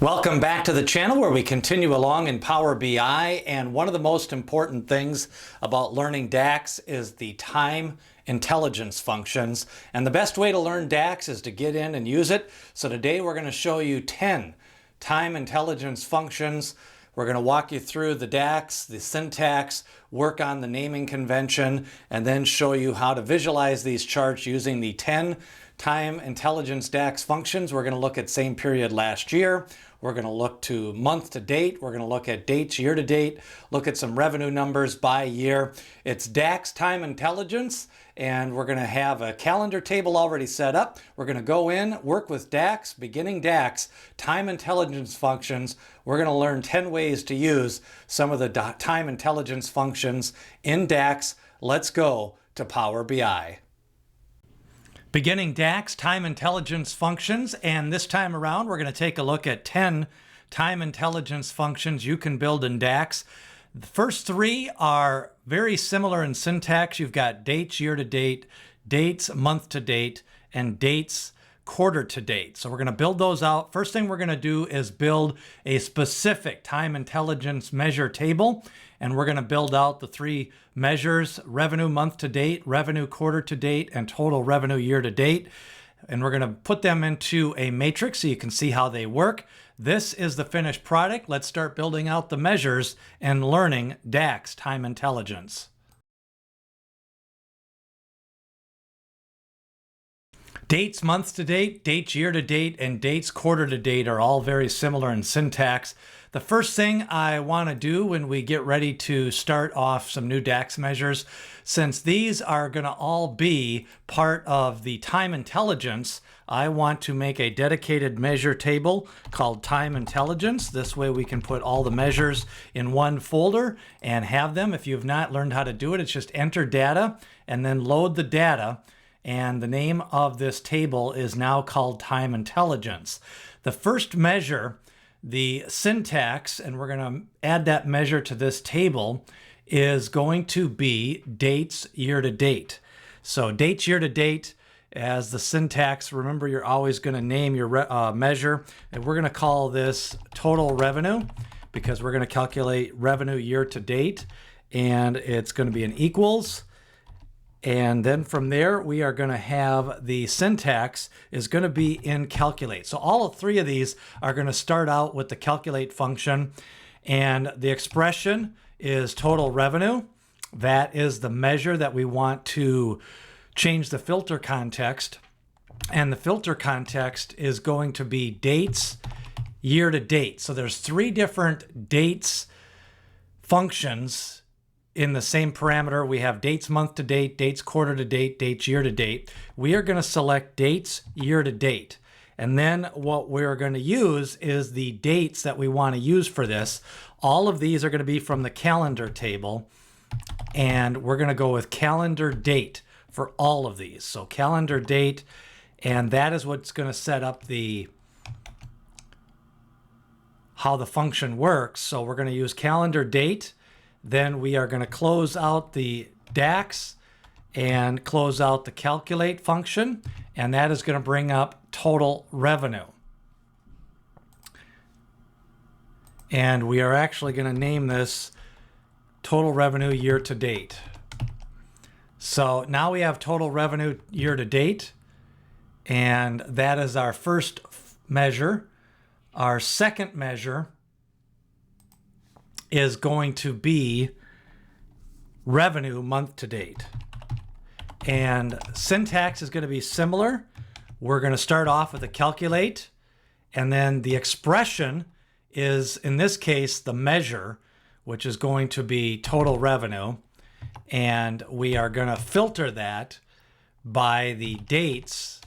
Welcome back to the channel where we continue along in Power BI, and one of the most important things about learning DAX is the time intelligence functions, and the best way to learn DAX is to get in and use it. So today we're going to show you 10 time intelligence functions. We're going to walk you through the DAX, the syntax, work on the naming convention, and then show you how to visualize these charts using the 10 time intelligence DAX functions. We're going to look at same period last year. We're going to look to month to date. We're going to look at dates year to date, look at some revenue numbers by year. It's DAX time intelligence, and we're going to have a calendar table already set up. We're going to go in, work with DAX, beginning DAX, time intelligence functions. We're going to learn 10 ways to use some of the time intelligence functions in DAX. Let's go to Power BI. Beginning DAX, time intelligence functions, and this time around we're going to take a look at 10 time intelligence functions you can build in DAX. The first three are very similar in syntax. You've got dates year to date, dates month to date, and dates quarter to date. So we're going to build those out. First thing we're going to do is build a specific time intelligence measure table, and we're going to build out the three measures: revenue month to date, revenue quarter to date, and total revenue year to date. And we're going to put them into a matrix so you can see how they work. This is the finished product. Let's start building out the measures and learning DAX time intelligence. Dates month to date, dates year to date, and dates quarter to date are all very similar in syntax. The first thing I want to do when we get ready to start off some new DAX measures, since these are going to all be part of the time intelligence, I want to make a dedicated measure table called time intelligence. This way we can put all the measures in one folder and have them. If you've not learned how to do it, it's just enter data and then load the data. And the name of this table is now called time intelligence. The first measure, the syntax, and we're going to add that measure to this table, is going to be dates year to date. So dates year to date as the syntax. Remember, you're always going to name your measure, and we're going to call this total revenue because we're going to calculate revenue year to date, and it's going to be an equals. And then from there, we are going to have the syntax is going to be in calculate. So all three of these are going to start out with the calculate function. And the expression is total revenue. That is the measure that we want to change the filter context. And the filter context is going to be dates year to date. So there's three different dates functions in the same parameter. We have dates month to date, dates quarter to date, dates year to date. We are going to select dates year to date. And then what we're going to use is the dates that we want to use for this. All of these are going to be from the calendar table. And we're going to go with calendar date for all of these. So calendar date, and that is what's going to set up how the function works. So we're going to use calendar date. Then we are going to close out the DAX and close out the calculate function, and that is going to bring up total revenue. And we are actually going to name this total revenue year to date. So now we have total revenue year to date, and that is our first measure. Our second measure is going to be revenue month to date. And syntax is going to be similar. We're going to start off with a calculate, and then the expression is, in this case, the measure, which is going to be total revenue. And we are going to filter that by the dates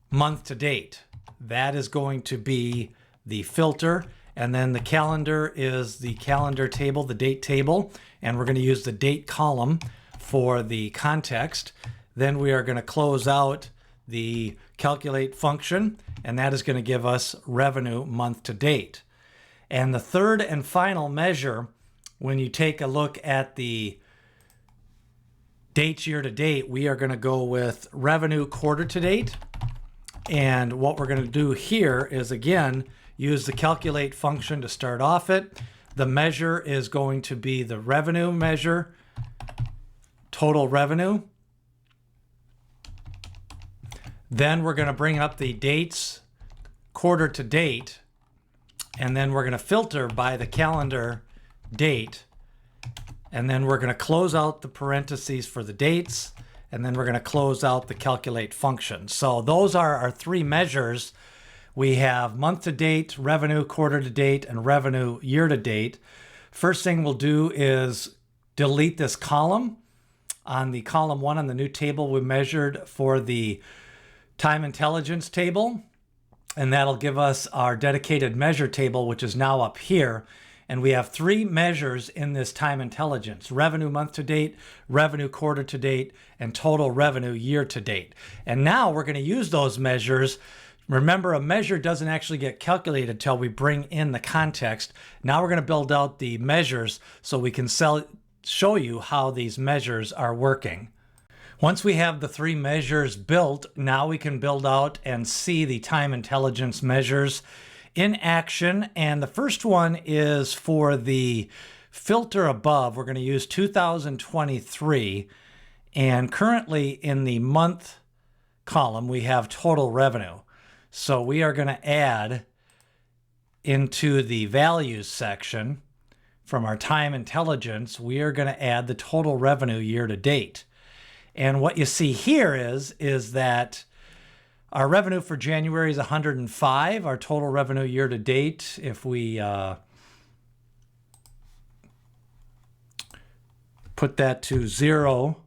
month to date. That is going to be the filter. And then the calendar is the calendar table, the date table, and we're going to use the date column for the context. Then we are going to close out the calculate function, and that is going to give us revenue month to date. And the third and final measure, when you take a look at the dates year to date, we are going to go with revenue quarter to date. And what we're going to do here is, again, use the calculate function to start off it. The measure is going to be the revenue measure, total revenue. Then we're going to bring up the dates, quarter to date, and then we're going to filter by the calendar date. And then we're going to close out the parentheses for the dates, and then we're going to close out the calculate function. So those are our three measures. We have month to date, revenue quarter to date, and revenue year to date. First thing we'll do is delete this column. On the column 1 on the new table we measured for the time intelligence table, and that'll give us our dedicated measure table, which is now up here. And we have three measures in this time intelligence: revenue month to date, revenue quarter to date, and total revenue year to date. And now we're going to use those measures. Remember, a measure doesn't actually get calculated until we bring in the context. Now we're going to build out the measures so we can show you how these measures are working. Once we have the three measures built, now we can build out and see the time intelligence measures in action. And the first one is for the filter above. We're going to use 2023. And currently in the month column, we have total revenue. So we are going to add into the values section from our time intelligence, we are going to add the total revenue year to date. And what you see here is that our revenue for January is 105. Our total revenue year to date, if we put that to 0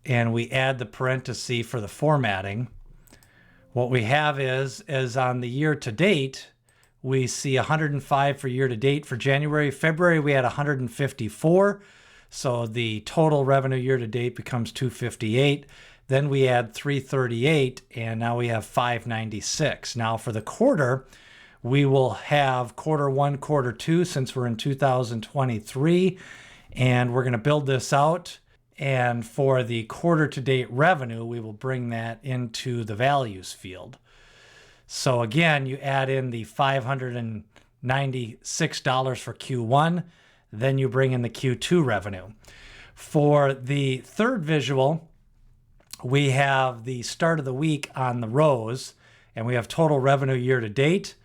and we add the parenthesis for the formatting, what we have is on the year to date, we see 105 for year to date for January. February, we had 154. So the total revenue year to date becomes 258. Then we add 338, and now we have 596. Now for the quarter, we will have quarter 1, quarter 2, since we're in 2023, and we're going to build this out. And for the quarter to date revenue, we will bring that into the values field. So again, you add in the $596 for Q1, then you bring in the Q2 revenue. For the third visual, we have the start of the week on the rows, and we have total revenue year to date.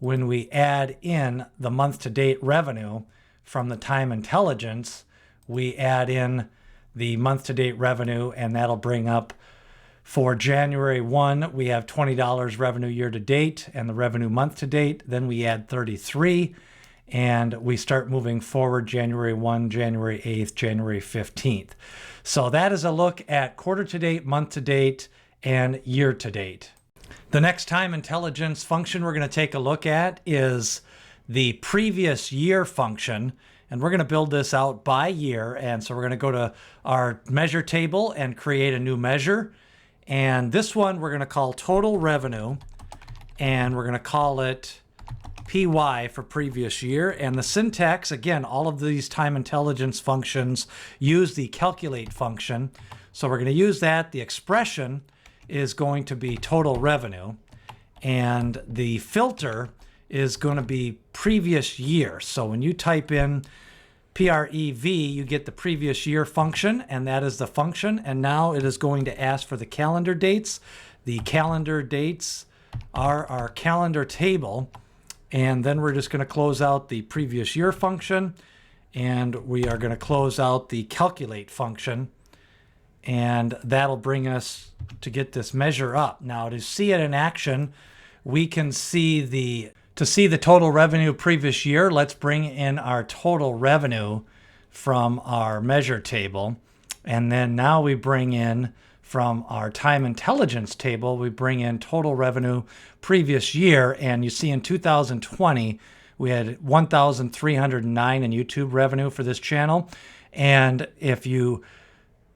When we add in the month to date revenue from the time intelligence, we add in the month to date revenue, and that'll bring up for January 1, we have $20 revenue year to date and the revenue month to date. Then we add 33 and we start moving forward January 1, January 8th, January 15th. So that is a look at quarter to date, month to date, and year to date. The next time intelligence function we're going to take a look at is the previous year function. And we're going to build this out by year. And so we're going to go to our measure table and create a new measure. And this one we're going to call total revenue, and we're going to call it PY for previous year. And the syntax, again, all of these time intelligence functions use the calculate function. So we're going to use that. The expression is going to be total revenue, and the filter is going to be previous year. So when you type in PREV, you get the previous year function, and that is the function. And now it is going to ask for the calendar dates. The calendar dates are our calendar table. And then we're just going to close out the previous year function, and we are going to close out the calculate function. And that'll bring us to get this measure up. Now to see it in action, we can see to see the total revenue previous year, let's bring in our total revenue from our measure table. And then now we bring in from our time intelligence table, we bring in total revenue previous year. And you see in 2020, we had 1,309 in YouTube revenue for this channel. And if you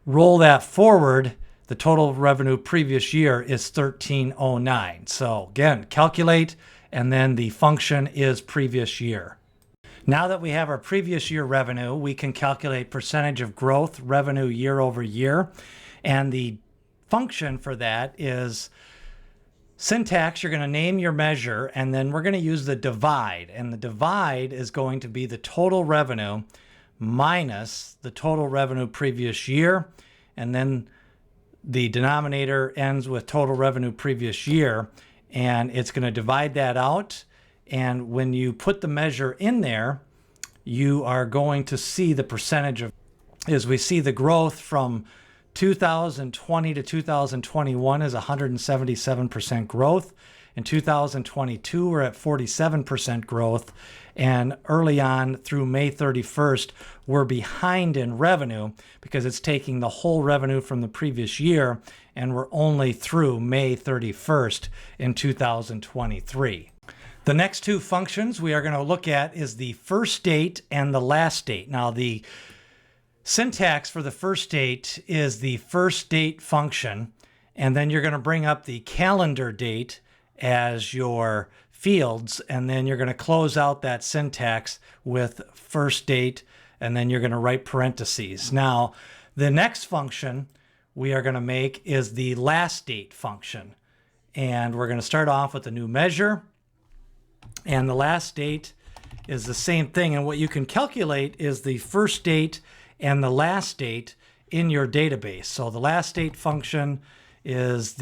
roll that forward, the total revenue previous year is 1,309. So again, calculate, and then the function is previous year. Now that we have our previous year revenue, we can calculate percentage of growth revenue year over year. And the function for that is syntax. You're going to name your measure, and then we're going to use the divide. And the divide is going to be the total revenue minus the total revenue previous year. And then the denominator ends with total revenue previous year. And it's going to divide that out. And when you put the measure in there, you are going to see the percentage of, as we see the growth from 2020 to 2021 is 177% growth. In 2022, we're at 47% growth. And early on through May 31st, we're behind in revenue because it's taking the whole revenue from the previous year, and we're only through May 31st in 2023. The next two functions we are going to look at is the first date and the last date. Now, the syntax for the first date is the first date function, and then you're going to bring up the calendar date as your fields, and then you're going to close out that syntax with first date, and then you're going to write parentheses. Now, the next function we are going to make is the last date function, and we're going to start off with a new measure, and the last date is the same thing. And what you can calculate is the first date and the last date in your database. So the last date function is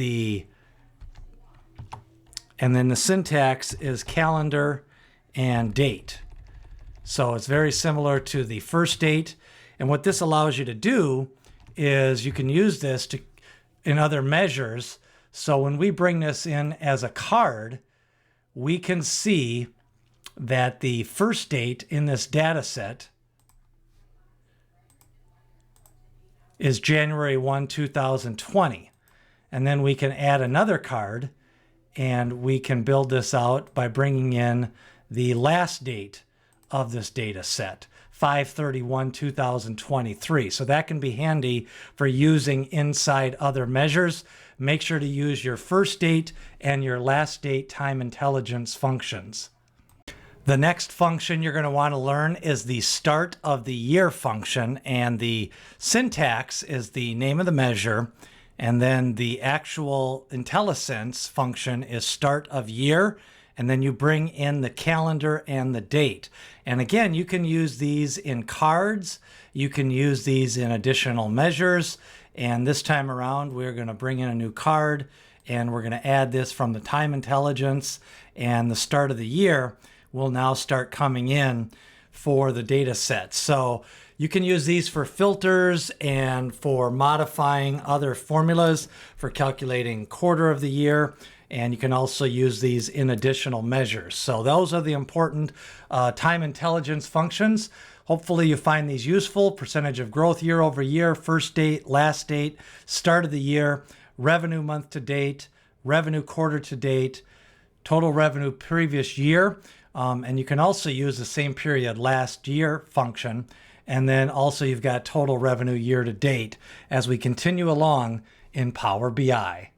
and then the syntax is calendar and date. So it's very similar to the first date. And what this allows you to do is you can use this in other measures. So when we bring this in as a card, we can see that the first date in this data set is January 1, 2020. And then we can add another card, and we can build this out by bringing in the last date of this data set, 5/31/2023. So that can be handy for using inside other measures. Make sure to use your first date and your last date time intelligence functions. The next function you're going to want to learn is the start of the year function, and the syntax is the name of the measure, and then the actual IntelliSense function is start of year, and then you bring in the calendar and the date. And again, you can use these in cards, you can use these in additional measures, and this time around we're going to bring in a new card, and we're going to add this from the time intelligence, and the start of the year will now start coming in for the data set. So you can use these for filters and for modifying other formulas for calculating quarter of the year. And you can also use these in additional measures. So those are the important time intelligence functions. Hopefully you find these useful. Percentage of growth year over year, first date, last date, start of the year, revenue month to date, revenue quarter to date, total revenue previous year. And you can also use the same period last year function. And then also you've got total revenue year to date as we continue along in Power BI.